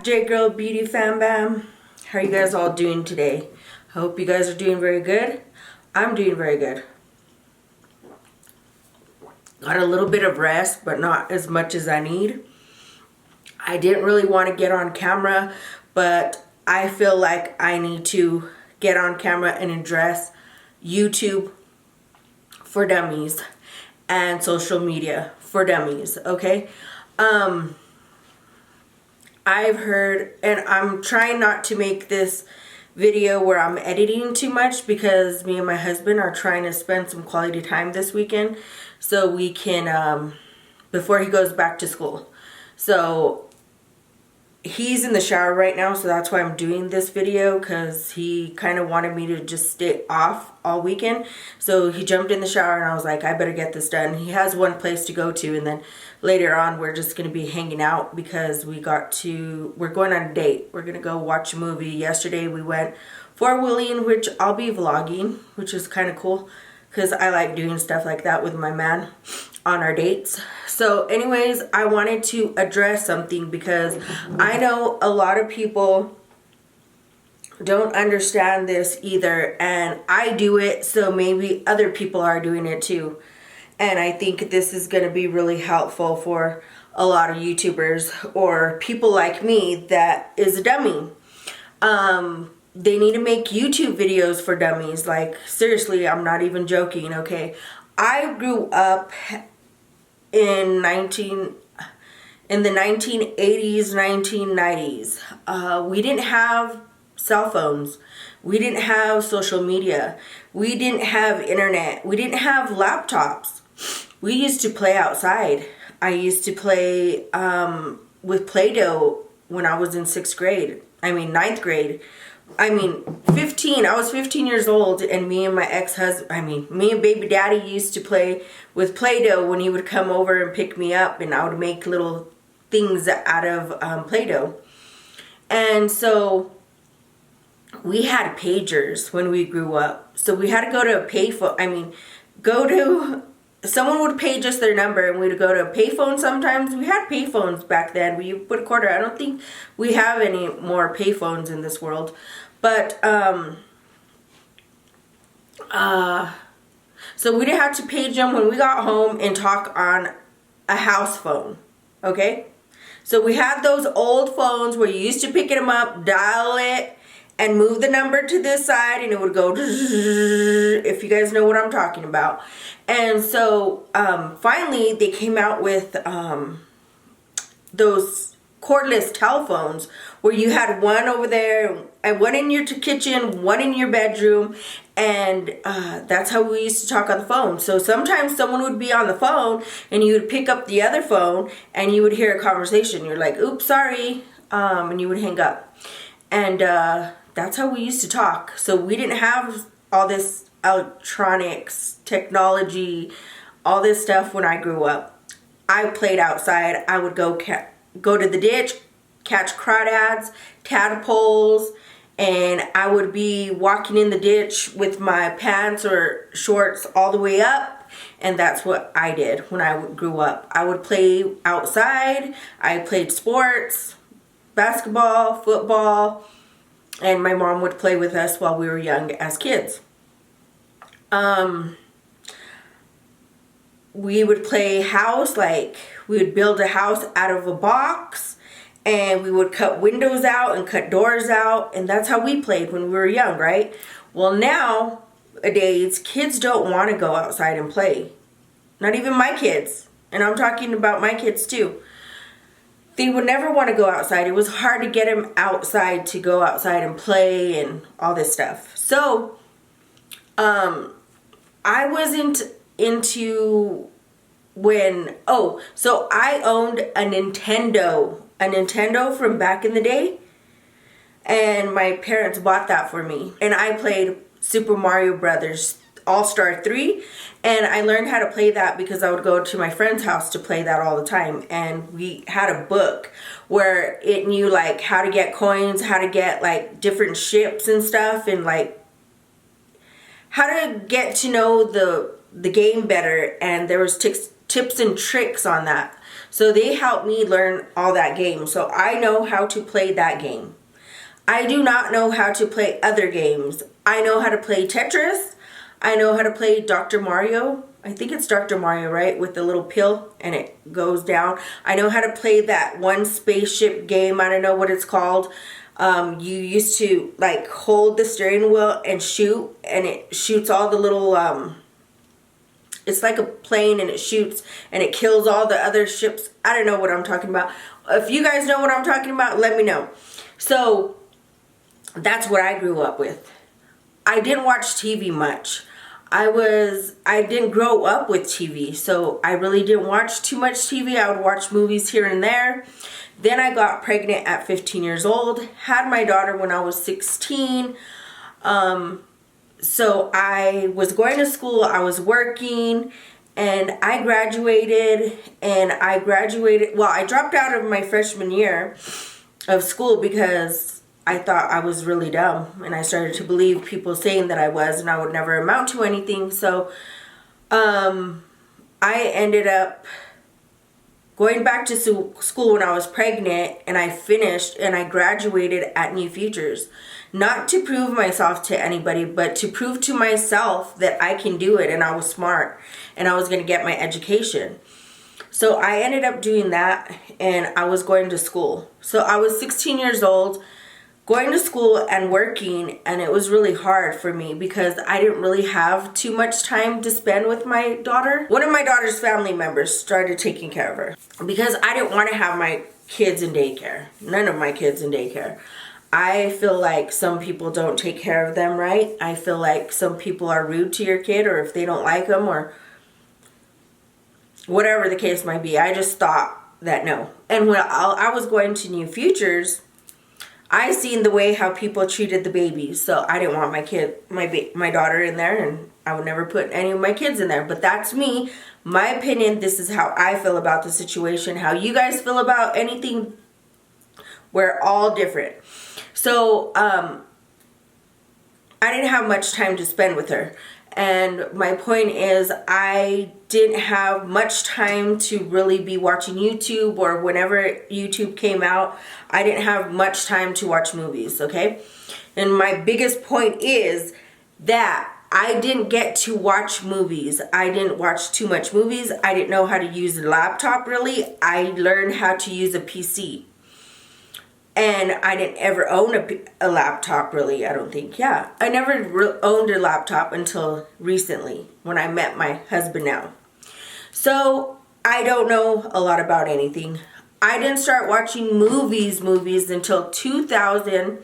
Jgirlbyooty FamBam, how are you guys all doing today? I hope you guys are doing very good. I'm doing very good. Got a little bit of rest, but not as much as I need. I didn't really want to get on camera, but I feel like I need to get on camera and address YouTube for dummies and social media for dummies, okay? I've heard, and I'm trying not to make this video where I'm editing too much because me and my husband are trying to spend some quality time this weekend so we can, before he goes back to school. So he's in the shower right now, so that's why I'm doing this video, because he kind of wanted me to just stay off all weekend. So he jumped in the shower and I was like, I better get this done. He has one place to go to, and then later on we're just going to be hanging out because we're going on a date. We're going to go watch a movie. Yesterday we went four-wheeling, which I'll be vlogging, which is kind of cool because I like doing stuff like that with my man on our dates. So anyways, I wanted to address something because I know a lot of people don't understand this either, and I do it, so maybe other people are doing it too. And I think this is going to be really helpful for a lot of YouTubers or people like me that is a dummy. They need to make YouTube videos for dummies. Like, seriously, I'm not even joking, okay? I grew up in the 1980s, 1990s. We didn't have cell phones. We didn't have social media. We didn't have internet. We didn't have laptops. We used to play outside. I used to play with Play-Doh when I was in ninth grade. 15. I was 15 years old, and me and my ex-husband, me and baby daddy used to play with Play-Doh when he would come over and pick me up, and I would make little things out of Play-Doh. And so we had pagers when we grew up. So we had to go to a payphone. Someone would page us their number and we'd go to a payphone sometimes. We had payphones back then. We put a quarter. I don't think we have any more payphones in this world. But, so we'd have to page them when we got home and talk on a house phone. Okay? So we had those old phones where you used to pick them up, dial it, and move the number to this side, and it would go, if you guys know what I'm talking about. And so finally they came out with those cordless telephones where you had one over there and one in your kitchen, one in your bedroom, and that's how we used to talk on the phone. So sometimes someone would be on the phone and you would pick up the other phone and you would hear a conversation. You're like, oops, sorry, and you would hang up. And that's how we used to talk. So we didn't have all this electronics, technology, all this stuff when I grew up. I played outside. I would go to the ditch, catch crawdads, tadpoles, and I would be walking in the ditch with my pants or shorts all the way up, and that's what I did when I grew up. I would play outside. I played sports, basketball, football, and my mom would play with us while we were young as kids. We would play house, like we would build a house out of a box, and we would cut windows out and cut doors out, and that's how we played when we were young, right? Well, nowadays, kids don't want to go outside and play. Not even my kids. And I'm talking about my kids too. They would never want to go outside. It was hard to get them outside to go outside and play and all this stuff. So, I wasn't into so I owned a Nintendo from back in the day, and my parents bought that for me, and I played Super Mario Brothers All-Star 3, and I learned how to play that because I would go to my friend's house to play that all the time, and we had a book where it knew like how to get coins, how to get like different ships and stuff, and like how to get to know the game better, and there was tips and tricks on that. So they helped me learn all that game. So I know how to play that game. I do not know how to play other games. I know how to play Tetris. I know how to play Dr. Mario. I think it's Dr. Mario, right? With the little pill and it goes down. I know how to play that one spaceship game. I don't know what it's called. You used to like hold the steering wheel and shoot, and it shoots all the little, it's like a plane and it shoots and it kills all the other ships. I don't know what I'm talking about. If you guys know what I'm talking about, let me know. So that's what I grew up with. I didn't watch TV much. I didn't grow up with TV, so I really didn't watch too much TV. I would watch movies here and there. Then I got pregnant at 15 years old, had my daughter when I was 16. So I was going to school, I was working, and I graduated, well, I dropped out of my freshman year of school because I thought I was really dumb, and I started to believe people saying that I was, and I would never amount to anything. So I ended up going back to school when I was pregnant, and I finished and I graduated at New Futures. Not to prove myself to anybody, but to prove to myself that I can do it, and I was smart and I was going to get my education. So I ended up doing that, and I was going to school. So I was 16 years old, going to school and working, and it was really hard for me because I didn't really have too much time to spend with my daughter. One of my daughter's family members started taking care of her because I didn't want to have my kids in daycare. None of my kids in daycare. I feel like some people don't take care of them right. I feel like some people are rude to your kid, or if they don't like them, or whatever the case might be. I just thought that no. And when I was going to New Futures, I seen the way how people treated the babies, so I didn't want my daughter in there, and I would never put any of my kids in there. But that's me, my opinion. This is how I feel about the situation. How you guys feel about anything, we're all different. So I didn't have much time to spend with her, and my point is I didn't have much time to really be watching YouTube, or whenever YouTube came out, I didn't have much time to watch movies, okay? And my biggest point is that I didn't get to watch movies. I didn't watch too much movies. I didn't know how to use a laptop really. I learned how to use a PC. And I didn't ever own a laptop really, I don't think. Yeah, I never owned a laptop until recently when I met my husband now. So I don't know a lot about anything. I didn't start watching movies until 2000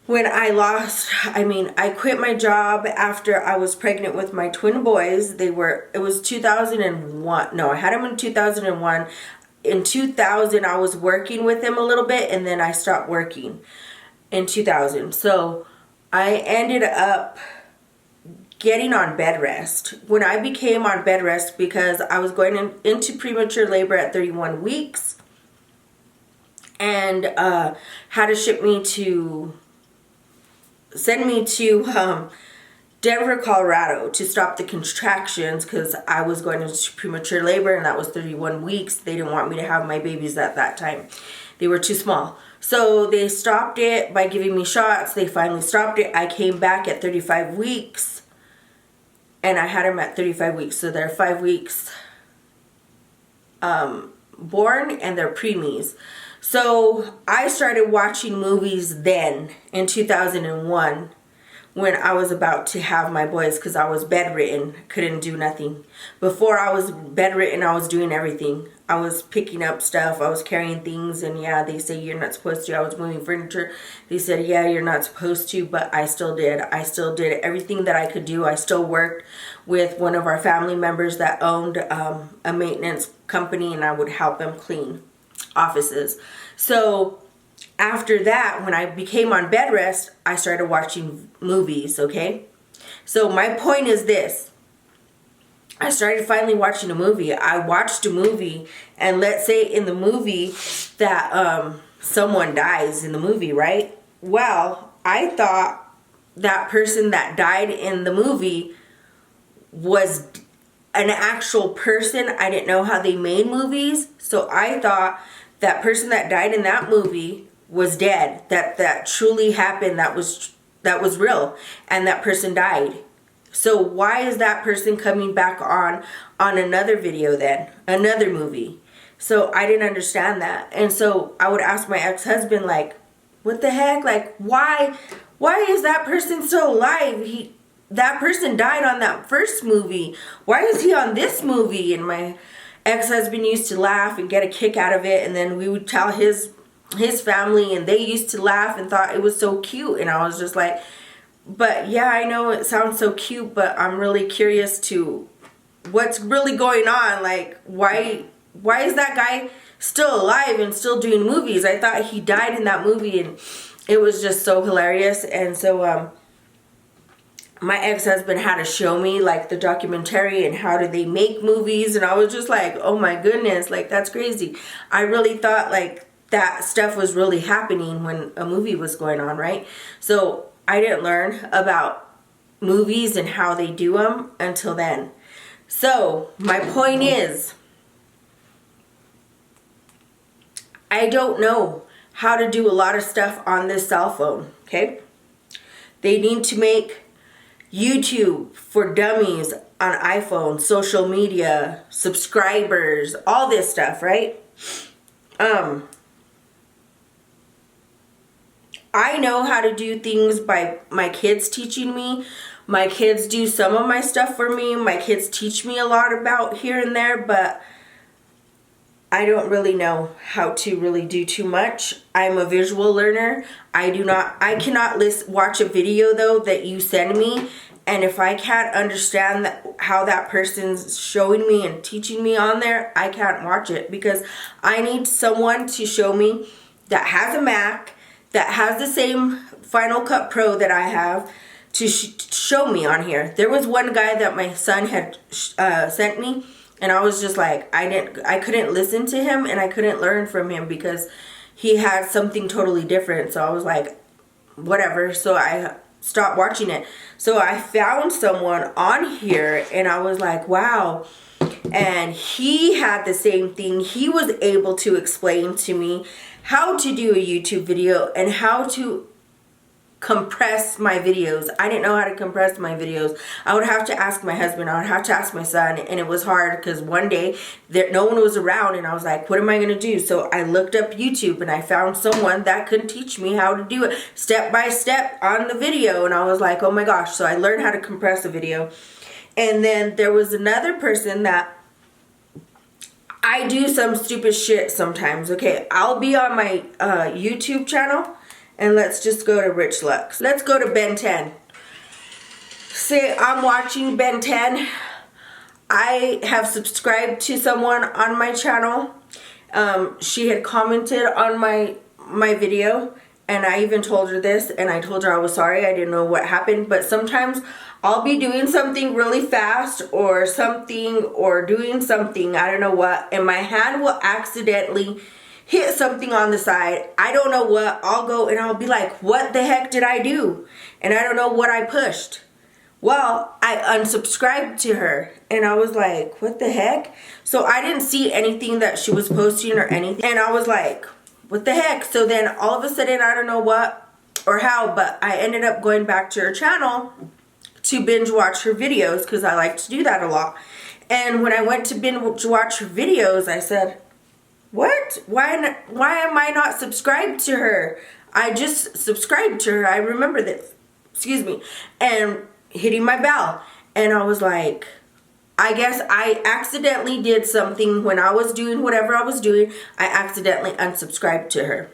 when I quit my job after I was pregnant with my twin boys. It was 2001. No, I had them in 2001. In 2000, I was working with them a little bit, and then I stopped working in 2000. So I ended up getting on bed rest. When I became on bed rest, because I was going into premature labor at 31 weeks, and had to send me to Denver, Colorado to stop the contractions because I was going into premature labor, and that was 31 weeks. They didn't want me to have my babies at that time. They were too small. So they stopped it by giving me shots. They finally stopped it. I came back at 35 weeks, and I had them at 35 weeks. So they're 5 weeks born, and they're preemies. So I started watching movies then in 2001. When I was about to have my boys, because I was bedridden, couldn't do nothing. Before I was bedridden, I was doing everything. I was picking up stuff, I was carrying things, and yeah, they say you're not supposed to. I was moving furniture. They said, yeah, you're not supposed to, but I still did. I still did everything that I could do. I still worked with one of our family members that owned a maintenance company, and I would help them clean offices. So after that, when I became on bed rest, I started watching movies, okay? So my point is this. I started finally watching a movie. I watched a movie, and let's say in the movie that someone dies in the movie, right? Well, I thought that person that died in the movie was an actual person. I didn't know how they made movies, so I thought that person that died in that movie was dead. That truly happened. That was real, and that person died. So why is that person coming back on another video then? Another movie. So I didn't understand that. And so I would ask my ex-husband, like, what the heck? Like, why is that person still alive? That person died on that first movie. Why is he on this movie? And my ex-husband used to laugh and get a kick out of it. And then we would tell his family, and they used to laugh and thought it was so cute. And I was just like, but yeah, I know it sounds so cute, but I'm really curious to what's really going on. Like, why is that guy still alive and still doing movies? I thought he died in that movie, and it was just so hilarious. And so my ex-husband had to show me like the documentary and how do they make movies, and I was just like, oh my goodness, like that's crazy. I really thought like that stuff was really happening when a movie was going on, right? So I didn't learn about movies and how they do them until then. So my point is, I don't know how to do a lot of stuff on this cell phone, okay? They need to make YouTube for dummies on iPhone, social media, subscribers, all this stuff, right? I know how to do things by my kids teaching me. My kids do some of my stuff for me. My kids teach me a lot about here and there, but I don't really know how to really do too much. I'm a visual learner. I cannot watch a video though that you send me, and if I can't understand how that person's showing me and teaching me on there, I can't watch it, because I need someone to show me that has a Mac, that has the same Final Cut Pro that I have, to show me on here. There was one guy that my son had sent me, and I was just like, I couldn't listen to him, and I couldn't learn from him because he had something totally different. So I was like, whatever. So I stopped watching it. So I found someone on here, and I was like, wow. And he had the same thing. He was able to explain to me how to do a YouTube video and how to compress my videos. I didn't know how to compress my videos. I would have to ask my husband. I would have to ask my son, and it was hard because one day no one was around, and I was like, what am I going to do? So I looked up YouTube, and I found someone that could teach me how to do it step by step on the video, and I was like, oh my gosh. So I learned how to compress a video. And then there was another person that I do some stupid shit sometimes. Okay, I'll be on my YouTube channel, and let's just go to Rich Lux. Let's go to Ben 10. Say I'm watching Ben 10. I have subscribed to someone on my channel. She had commented on my video, and I even told her this, and I told her I was sorry. I didn't know what happened, but sometimes I'll be doing something really fast or doing something, I don't know what, and my hand will accidentally hit something on the side. I don't know what. I'll go and I'll be like, what the heck did I do? And I don't know what I pushed. Well, I unsubscribed to her, and I was like, what the heck? So I didn't see anything that she was posting or anything, and I was like, what the heck? So then all of a sudden, I don't know what or how, but I ended up going back to her channel to binge watch her videos, because I like to do that a lot. And when I went to binge watch her videos, I said, what? Why am I not subscribed to her? I just subscribed to her. I remember this. Excuse me. And hitting my bell. And I was like, I guess I accidentally did something when I was doing whatever I was doing. I accidentally unsubscribed to her.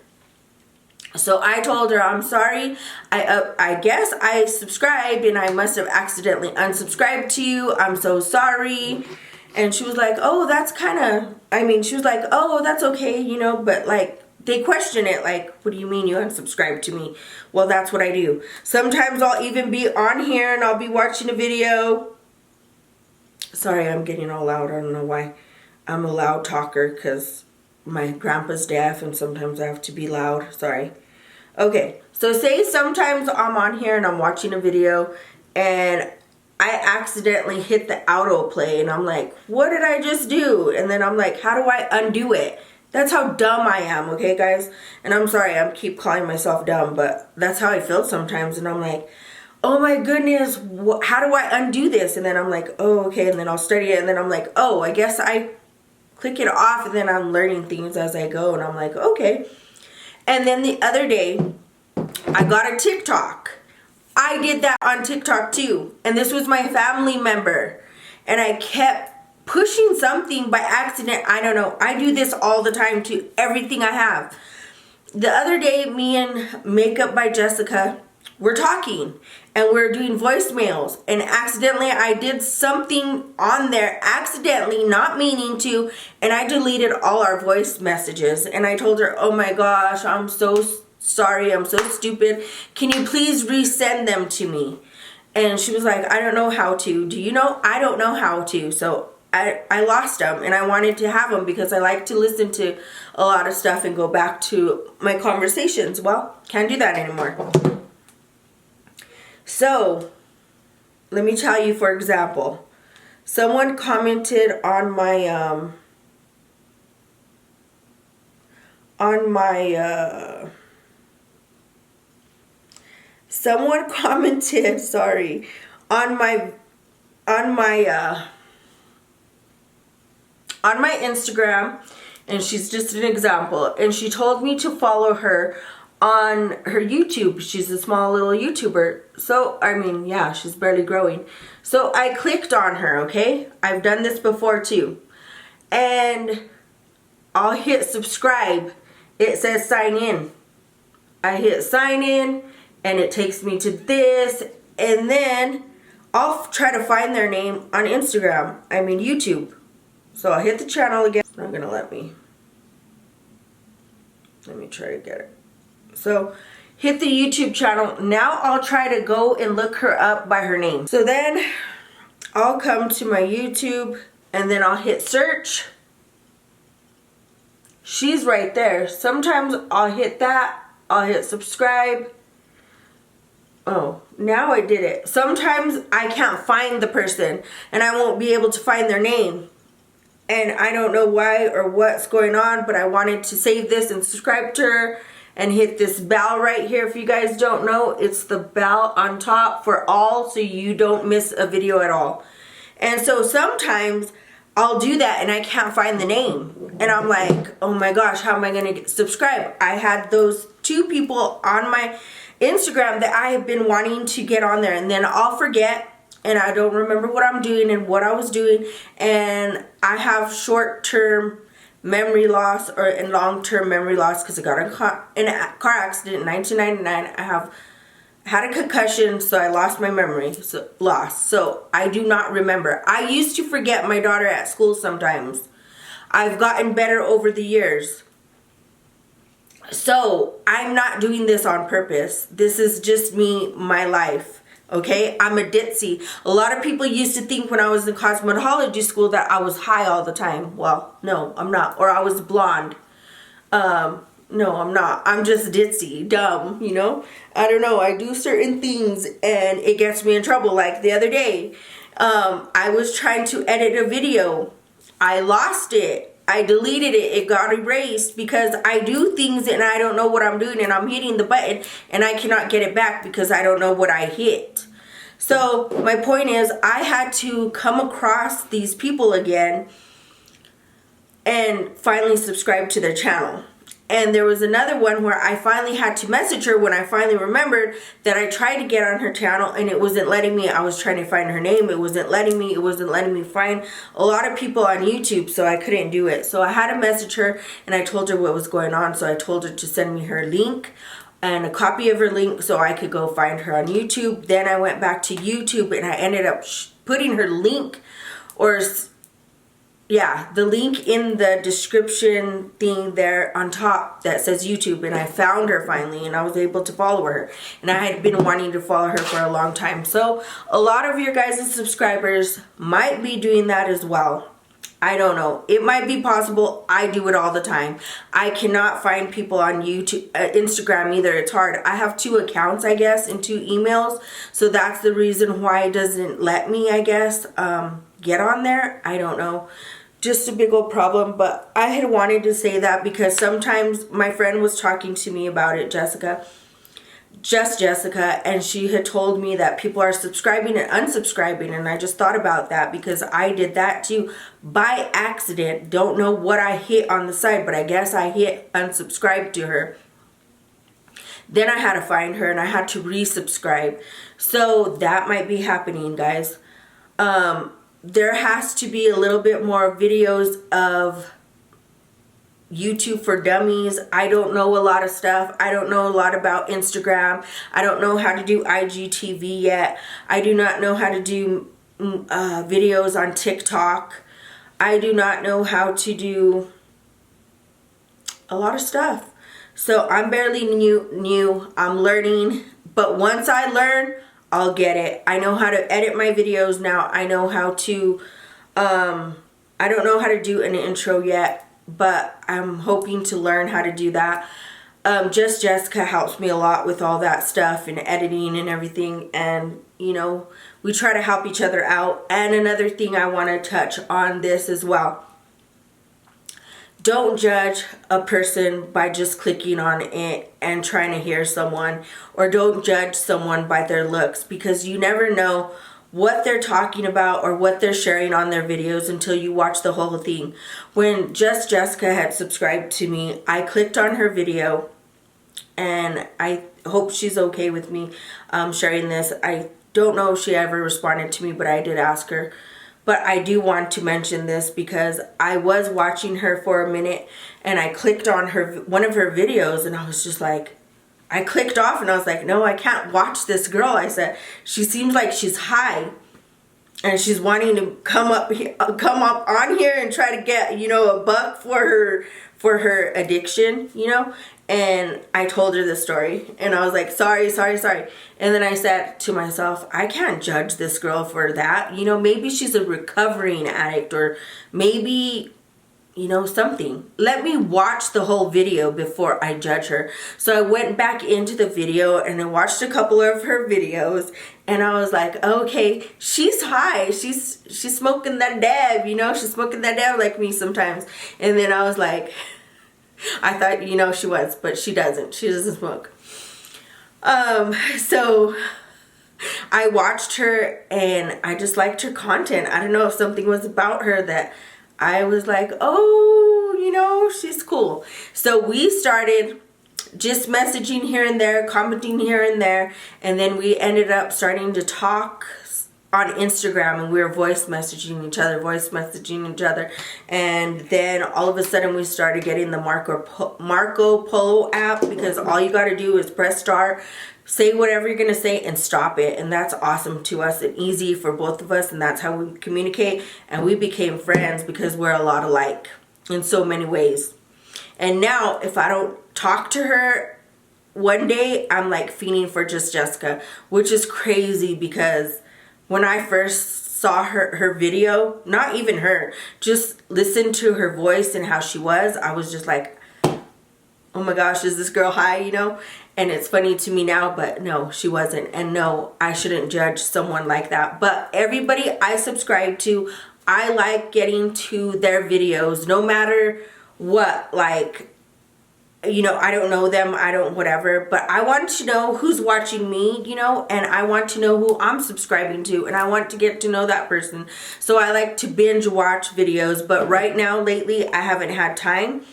So I told her, I'm sorry. I guess I subscribed and I must have accidentally unsubscribed to you. I'm so sorry. And she was like, oh, that's kind of, she was like, oh, that's okay, but like, they question it like, what do you mean you unsubscribed to me? Well, that's what I do. Sometimes I'll even be on here and I'll be watching a video. Sorry, I'm getting all loud. I don't know why. I'm a loud talker because my grandpa's deaf and sometimes I have to be loud. Sorry. Okay, so say sometimes I'm on here and I'm watching a video and I accidentally hit the autoplay and I'm like, what did I just do? And then I'm like, how do I undo it? That's how dumb I am, okay, guys? And I'm sorry, I keep calling myself dumb, but that's how I feel sometimes. And I'm like, oh my goodness, how do I undo this? And then I'm like, oh, okay, and then I'll study it. And then I'm like, oh, I guess I click it off. And then I'm learning things as I go. And I'm like, okay. And then the other day, I got a TikTok. I did that on TikTok too. And this was my family member. And I kept pushing something by accident. I don't know. I do this all the time to everything I have. The other day, me and Makeup by Jessica were talking. And we're doing voicemails. And accidentally, I did something on there. Accidentally, not meaning to. And I deleted all our voice messages. And I told her, oh my gosh, I'm so sorry, I'm so stupid. Can you please resend them to me? And she was like, I don't know how to. Do you know? I don't know how to. So I lost them and I wanted to have them because I like to listen to a lot of stuff and go back to my conversations. Well, can't do that anymore. So let me tell you, for example, someone commented on my someone commented, sorry, on my Instagram, and she's just an example, and she told me to follow her on her YouTube. She's a small little YouTuber. So, I mean, yeah, she's barely growing. So I clicked on her, okay? I've done this before too. And I'll hit subscribe. It says sign in. I hit sign in. And it takes me to this, and then I'll try to find their name on Instagram. I mean YouTube. So I'll hit the channel again. It's not gonna let me. Let me try to get it. So hit the YouTube channel. Now I'll try to go and look her up by her name. So then I'll come to my YouTube and then I'll hit search. She's right there. Sometimes I'll hit that. I'll hit subscribe. Oh, now I did it. Sometimes I can't find the person and I won't be able to find their name. And I don't know why or what's going on, but I wanted to save this and subscribe to her and hit this bell right here. If you guys don't know, it's the bell on top for all, so you don't miss a video at all. And so sometimes I'll do that and I can't find the name. And I'm like, oh my gosh, how am I going to subscribe? I had those two people on my Instagram that I have been wanting to get on there, and then I'll forget and I don't remember what I'm doing and what I was doing, and I have short-term memory loss and long-term memory loss because I got in a car accident in 1999. I have had a concussion, so I lost my memory. So I do not remember. I used to forget my daughter at school sometimes. I've gotten better over the years. So I'm not doing this on purpose. This is just me, my life. Okay, I'm a ditzy. A lot of people used to think when I was in cosmetology school that I was high all the time. Well, no, I'm not. Or I was blonde. No, I'm not. I'm just ditzy, dumb, you know. I don't know. I do certain things and it gets me in trouble. Like the other day, I was trying to edit a video. I lost it. I deleted it. It got erased because I do things and I don't know what I'm doing, and I'm hitting the button and I cannot get it back because I don't know what I hit. So my point is, I had to come across these people again and finally subscribe to their channel. And there was another one where I finally had to message her when I finally remembered that I tried to get on her channel and it wasn't letting me. I was trying to find her name. It wasn't letting me. It wasn't letting me find a lot of people on YouTube, so I couldn't do it. So I had to message her and I told her what was going on. So I told her to send me her link and a copy of her link so I could go find her on YouTube. Then I went back to YouTube and I ended up putting her link or yeah, the link in the description thing there on top that says YouTube, and I found her finally, and I was able to follow her, and I had been wanting to follow her for a long time. So a lot of your guys' subscribers might be doing that as well. I don't know. It might be possible. I do it all the time. I cannot find people on YouTube, Instagram either. It's hard. I have 2 accounts, I guess, and 2 emails. So that's the reason why it doesn't let me, I guess, get on there. I don't know. Just a big old problem. But I had wanted to say that because sometimes my friend was talking to me about it, Jessica, and she had told me that people are subscribing and unsubscribing, and I just thought about that because I did that too by accident. Don't know what I hit on the side, but I guess I hit unsubscribe to her. Then I had to find her and I had to resubscribe. So that might be happening, guys. There has to be a little bit more videos of YouTube for Dummies. I don't know a lot of stuff. I don't know a lot about Instagram. I don't know how to do IGTV yet. I do not know how to do videos on TikTok. I do not know how to do a lot of stuff. So I'm barely new. I'm learning. But once I learn, I'll get it. I know how to edit my videos now. I know how to, I don't know how to do an intro yet, but I'm hoping to learn how to do that. Just Jessica helps me a lot with all that stuff and editing and everything, and you know, we try to help each other out. And another thing I want to touch on this as well. Don't judge a person by just clicking on it and trying to hear someone, or don't judge someone by their looks, because you never know what they're talking about or what they're sharing on their videos until you watch the whole thing. When Just Jessica had subscribed to me, I clicked on her video, and I hope she's okay with me sharing this. I don't know if she ever responded to me, but I did ask her. But I do want to mention this because I was watching her for a minute, and I clicked on one of her videos, and I was just like, I clicked off and I was like, no, I can't watch this girl. I said, she seems like she's high and she's wanting to come up on here and try to get, you know, a buck for her addiction, you know. And I told her the story, and I was like, sorry. And then I said to myself, I can't judge this girl for that. You know, maybe she's a recovering addict, or maybe, you know, something. Let me watch the whole video before I judge her. So I went back into the video and I watched a couple of her videos, and I was like, okay, she's high. She's smoking that dab, you know, she's smoking that dab like me sometimes. And then I was like, I thought, you know, she was, but she doesn't. She doesn't smoke. So I watched her and I just liked her content. I don't know if something was about her that I was like, oh, you know, she's cool. So we started just messaging here and there, commenting here and there, and then we ended up starting to talk on Instagram, and we were voice messaging each other, and then all of a sudden we started getting the Marco Polo app, because all you got to do is press star, say whatever you're gonna say, and stop it. And that's awesome to us and easy for both of us, and that's how we communicate. And we became friends because we're a lot alike in so many ways. And now if I don't talk to her one day, I'm like fiending for Just Jessica, which is crazy, because when I first saw her video, not even her, just listened to her voice and how she was, I was just like, oh my gosh, is this girl high, you know? And it's funny to me now, but no, she wasn't. And no, I shouldn't judge someone like that. But everybody I subscribe to, I like getting to their videos, no matter what. Like, you know, I don't know them, I don't whatever, but I want to know who's watching me, you know, and I want to know who I'm subscribing to, and I want to get to know that person. So I like to binge watch videos, but right now, lately, I haven't had time.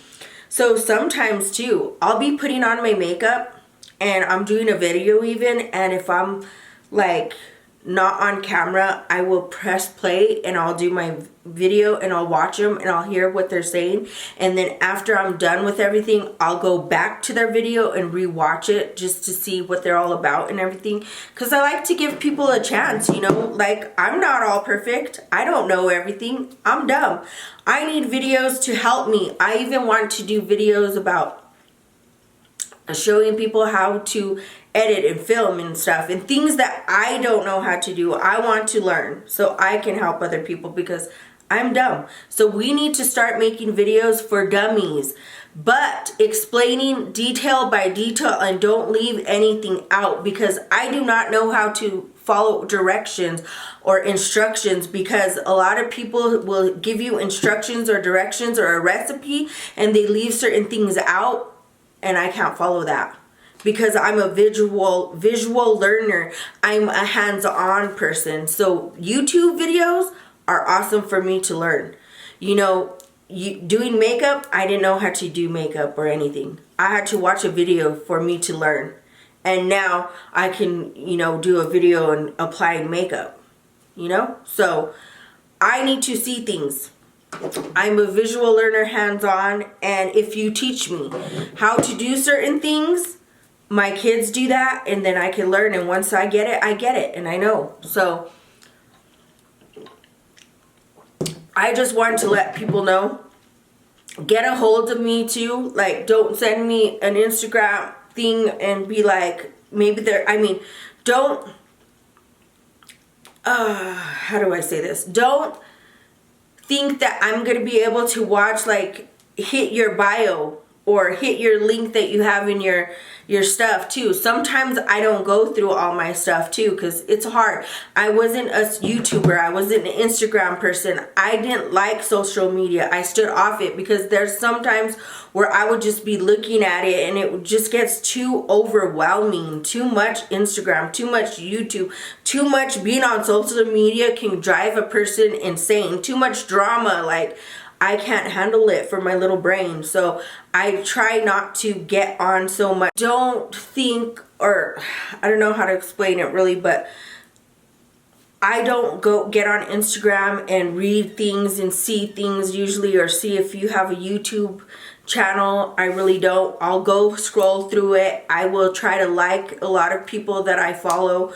So sometimes too, I'll be putting on my makeup and I'm doing a video even, and if I'm like not on camera, I will press play and I'll do my video and I'll watch them and I'll hear what they're saying. And then after I'm done with everything, I'll go back to their video and rewatch it just to see what they're all about and everything. Because I like to give people a chance, you know, like I'm not all perfect. I don't know everything. I'm dumb. I need videos to help me. I even want to do videos about showing people how to edit and film and stuff and things that I don't know how to do. I want to learn so I can help other people because I'm dumb. So we need to start making videos for dummies, but explaining detail by detail and don't leave anything out, because I do not know how to follow directions or instructions, because a lot of people will give you instructions or directions or a recipe and they leave certain things out. And I can't follow that because I'm a visual learner. I'm a hands-on person. So YouTube videos are awesome for me to learn. You know, doing makeup, I didn't know how to do makeup or anything. I had to watch a video for me to learn. And now I can, you know, do a video and apply makeup, you know? So I need to see things. I'm a visual learner, hands-on, and if you teach me how to do certain things, my kids do that, and then I can learn, and once I get it, and I know. So I just wanted to let people know, get a hold of me too. Like, don't send me an Instagram thing and be like, maybe they're, I mean, don't, how do I say this? Don't think that I'm going to be able to watch, like, hit your bio or hit your link that you have in your stuff too. Sometimes I don't go through all my stuff too because it's hard. I wasn't a YouTuber. I wasn't an Instagram person. I didn't like social media. I stood off it because there's sometimes where I would just be looking at it and it just gets too overwhelming. Too much Instagram, too much YouTube, too much being on social media can drive a person insane. Too much drama, like, I can't handle it for my little brain. So I try not to get on so much. Don't think, or I don't know how to explain it really, but I don't go get on Instagram and read things and see things usually, or see if you have a YouTube channel. I really don't. I'll go scroll through it. I will try to like a lot of people that I follow.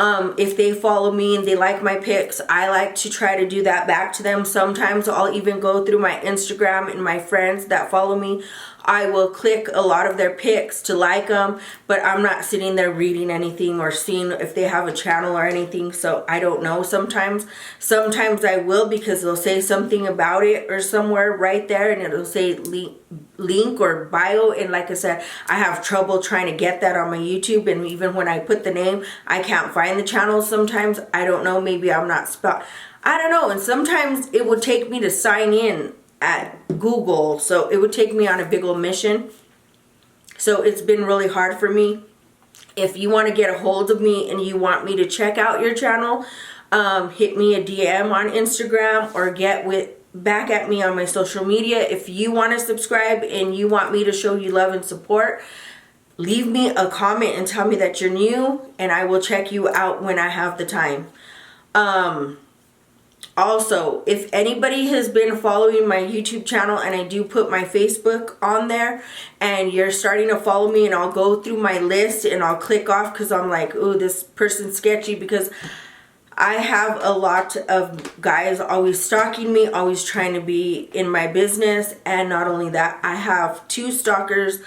If they follow me and they like my pics, I like to try to do that back to them. Sometimes I'll even go through my Instagram and my friends that follow me. I will click a lot of their pics to like them, but I'm not sitting there reading anything or seeing if they have a channel or anything, so I don't know sometimes. Sometimes I will because they'll say something about it or somewhere right there and it'll say link or bio, and like I said, I have trouble trying to get that on my YouTube, and even when I put the name, I can't find the channel sometimes. I don't know, maybe I'm not I don't know, and sometimes it would take me to sign in at Google, so it would take me on a big old mission. So it's been really hard for me. If you want to get a hold of me and you want me to check out your channel, hit me a DM on Instagram or back at me on my social media. If you want to subscribe and you want me to show you love and support, leave me a comment and tell me that you're new, and I will check you out when I have the time. Also, if anybody has been following my YouTube channel, and I do put my Facebook on there, and you're starting to follow me, and I'll go through my list and I'll click off because I'm like, ooh, this person's sketchy, because I have a lot of guys always stalking me, always trying to be in my business. And not only that, I have 2 stalkers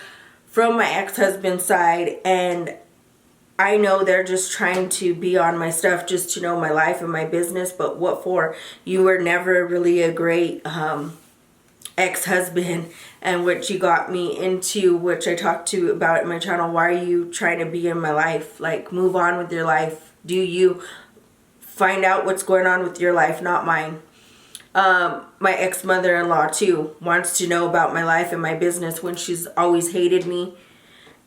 from my ex-husband's side, and I know they're just trying to be on my stuff just to know my life and my business, but what for? You were never really a great ex-husband, and what you got me into, which I talked to about in my channel. Why are you trying to be in my life? Like, move on with your life. Do you find out what's going on with your life, not mine. My ex-mother-in-law too wants to know about my life and my business, when she's always hated me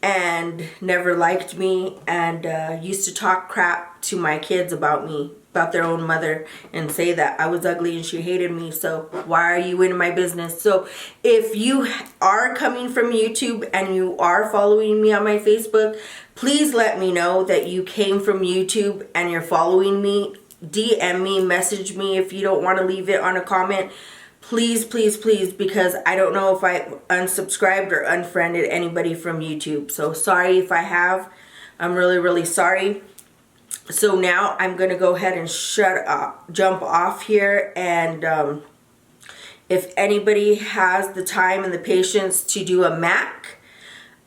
and never liked me, and used to talk crap to my kids about me, about their own mother, and say that I was ugly and she hated me. So why are you in my business? So if you are coming from YouTube and you are following me on my Facebook, Please let me know that you came from YouTube and you're following me. DM me, message me if you don't want to leave it on a comment. Please, please, please, because I don't know if I unsubscribed or unfriended anybody from YouTube. So sorry if I have. I'm really, really sorry. So now I'm going to go ahead and jump off here. And if anybody has the time and the patience to do a Mac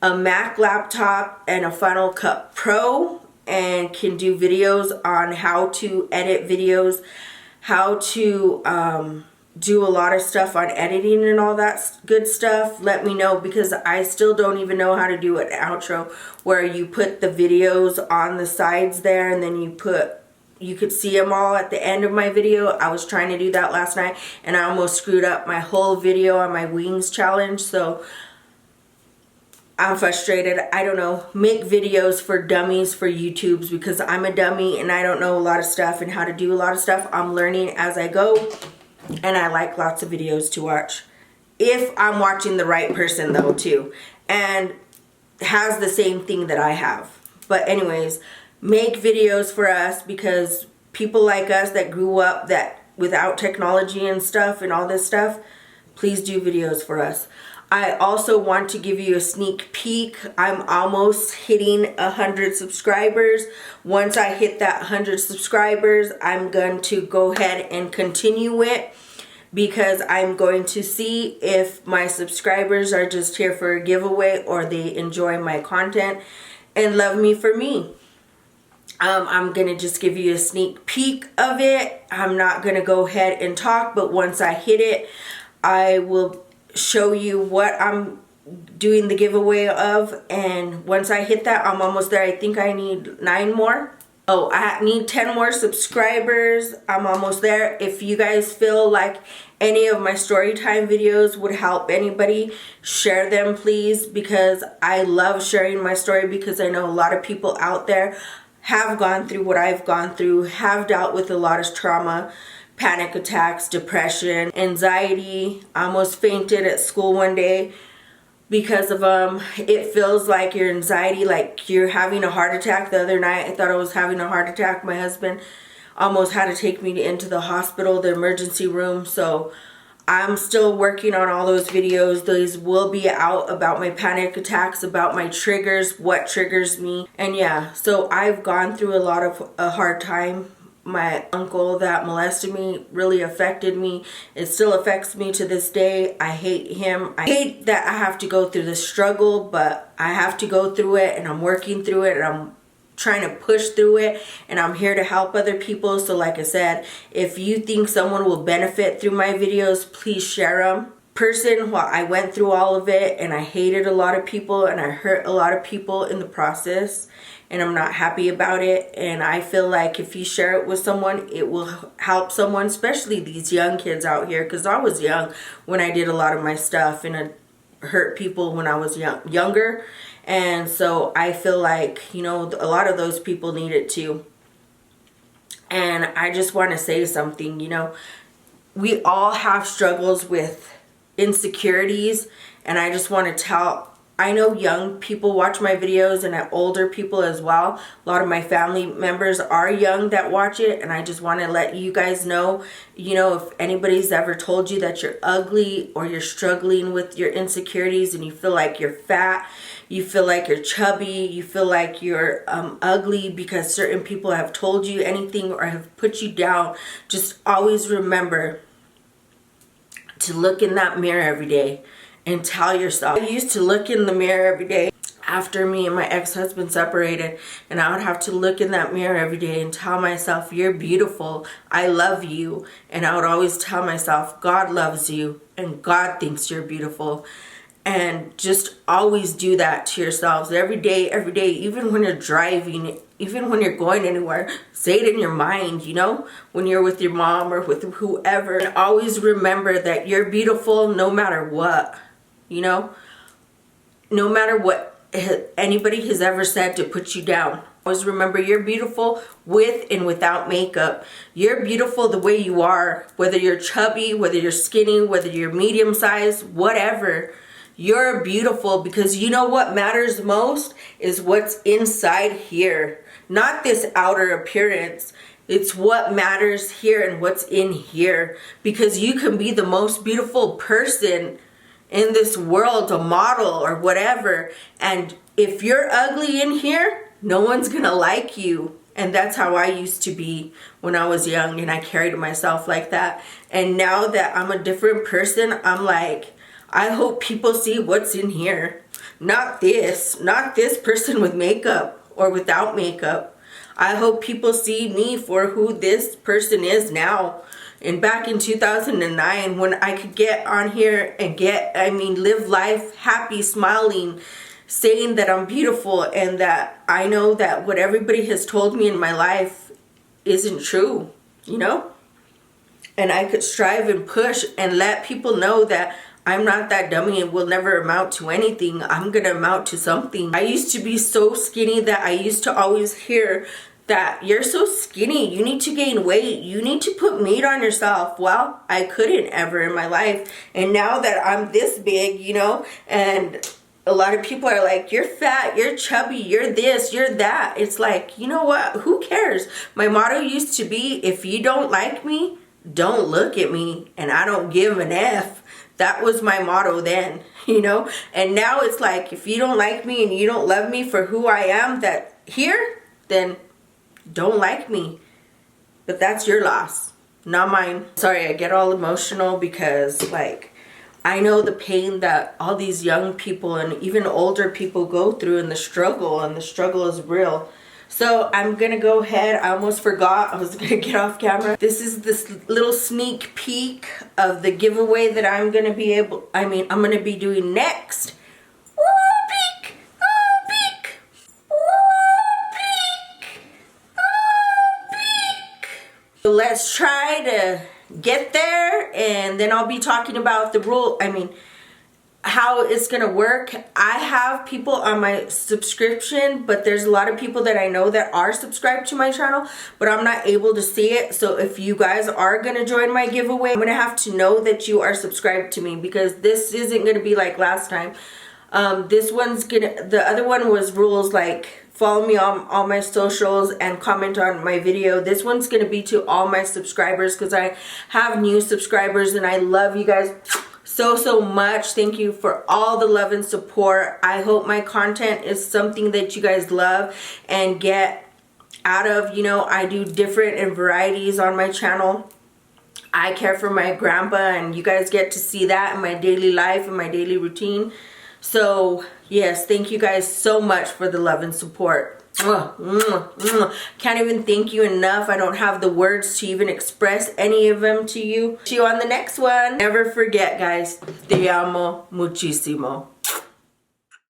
laptop and a Final Cut Pro, and can do videos on how to edit videos, how to do a lot of stuff on editing and all that good stuff, let me know, because I still don't even know how to do an outro where you put the videos on the sides there and then you could see them all at the end of my video. I was trying to do that last night and I almost screwed up my whole video on my wings challenge. So I'm frustrated. I don't know. Make videos for dummies for YouTubes, because I'm a dummy and I don't know a lot of stuff and how to do a lot of stuff. I'm learning as I go, and I like lots of videos to watch. If I'm watching the right person though too, and has the same thing that I have. But anyways, make videos for us, because people like us that grew up without technology and stuff and all this stuff, please do videos for us. I also want to give you a sneak peek. I'm almost hitting 100 subscribers. Once I hit that 100 subscribers, I'm going to go ahead and continue it, because I'm going to see if my subscribers are just here for a giveaway or they enjoy my content and love me for me. I'm going to just give you a sneak peek of it. I'm not going to go ahead and talk, but once I hit it, I will show you what I'm doing the giveaway of. And once I hit that, I'm almost there. I think I need 9 more. Oh, I need 10 more subscribers. I'm almost there. If you guys feel like any of my story time videos would help anybody, share them please, because I love sharing my story, because I know a lot of people out there have gone through what I've gone through, have dealt with a lot of trauma, panic attacks, depression, anxiety. I almost fainted at school one day because of it feels like your anxiety, like you're having a heart attack. The other night I thought I was having a heart attack. My husband almost had to take me into the hospital, the emergency room. So I'm still working on all those videos. Those will be out about my panic attacks, about my triggers, what triggers me. And yeah, so I've gone through a lot of a hard time. My uncle that molested me really affected me. It still affects me to this day. I hate him. I hate that I have to go through this struggle, but I have to go through it, and I'm working through it, and I'm trying to push through it, and I'm here to help other people. So like I said, if you think someone will benefit through my videos, please share them. I went through all of it, and I hated a lot of people, and I hurt a lot of people in the process, and I'm not happy about it. And I feel like if you share it with someone, it will help someone, especially these young kids out here, because I was young when I did a lot of my stuff, and I hurt people when I was younger. And so I feel like, you know, a lot of those people need it too. And I just want to say something, you know, we all have struggles with insecurities, and I just want to tell, I know young people watch my videos, and older people as well. A lot of my family members are young that watch it, and I just want to let you guys know, you know, if anybody's ever told you that you're ugly or you're struggling with your insecurities and you feel like you're fat, you feel like you're chubby, you feel like you're ugly because certain people have told you anything or have put you down, just always remember to look in that mirror every day and tell yourself. I used to look in the mirror every day after me and my ex-husband separated, and I would have to look in that mirror every day and tell myself, you're beautiful, I love you. And I would always tell myself, God loves you and God thinks you're beautiful. And just always do that to yourselves every day, even when you're driving, even when you're going anywhere. Say it in your mind, you know, when you're with your mom or with whoever. And always remember that you're beautiful no matter what, you know, no matter what anybody has ever said to put you down. Always remember you're beautiful with and without makeup. You're beautiful the way you are, whether you're chubby, whether you're skinny, whether you're medium sized, whatever. You're beautiful, because you know what matters most is what's inside here. Not this outer appearance. It's what matters here and what's in here. Because you can be the most beautiful person in this world, a model or whatever. And if you're ugly in here, no one's gonna like you. And that's how I used to be when I was young, and I carried myself like that. And now that I'm a different person, I'm like, I hope people see what's in here. Not this person with makeup or without makeup. I hope people see me for who this person is now. And back in 2009, when I could get on here and live life happy, smiling, saying that I'm beautiful, and that I know that what everybody has told me in my life isn't true, you know? And I could strive and push and let people know that I'm not that dummy and will never amount to anything. I'm gonna amount to something. I used to be so skinny that I used to always hear that you're so skinny, you need to gain weight, you need to put meat on yourself. Well, I couldn't ever in my life. And now that I'm this big, you know, and a lot of people are like, you're fat, you're chubby, you're this, you're that. It's like, you know what? Who cares? My motto used to be, if you don't like me, don't look at me, and I don't give an F. That was my motto then, you know? And now it's like, if you don't like me and you don't love me for who I am then don't like me. But that's your loss, not mine. Sorry, I get all emotional because, like, I know the pain that all these young people and even older people go through, and the struggle is real. So I'm gonna go ahead. I almost forgot I was gonna get off camera. This is this little sneak peek of the giveaway that I'm gonna be doing next. Ooh, peek! Oh, peek! Ooh, peek! Oh, peek! So let's try to get there, and then I'll be talking about the how it's gonna work. I have people on my subscription, but there's a lot of people that I know that are subscribed to my channel, but I'm not able to see it. So if you guys are gonna join my giveaway, I'm gonna have to know that you are subscribed to me, because this isn't gonna be like last time. The other one was rules like follow me on all my socials and comment on my video. This one's gonna be to all my subscribers, because I have new subscribers and I love you guys so much. Thank you for all the love and support. I hope my content is something that you guys love and get out of. You know, I do different and varieties on my channel. I care for my grandpa, and you guys get to see that in my daily life and my daily routine. So yes, thank you guys so much for the love and support. Can't even thank you enough. I don't have the words to even express any of them to you. See you on the next one. Never forget, guys, te amo muchísimo.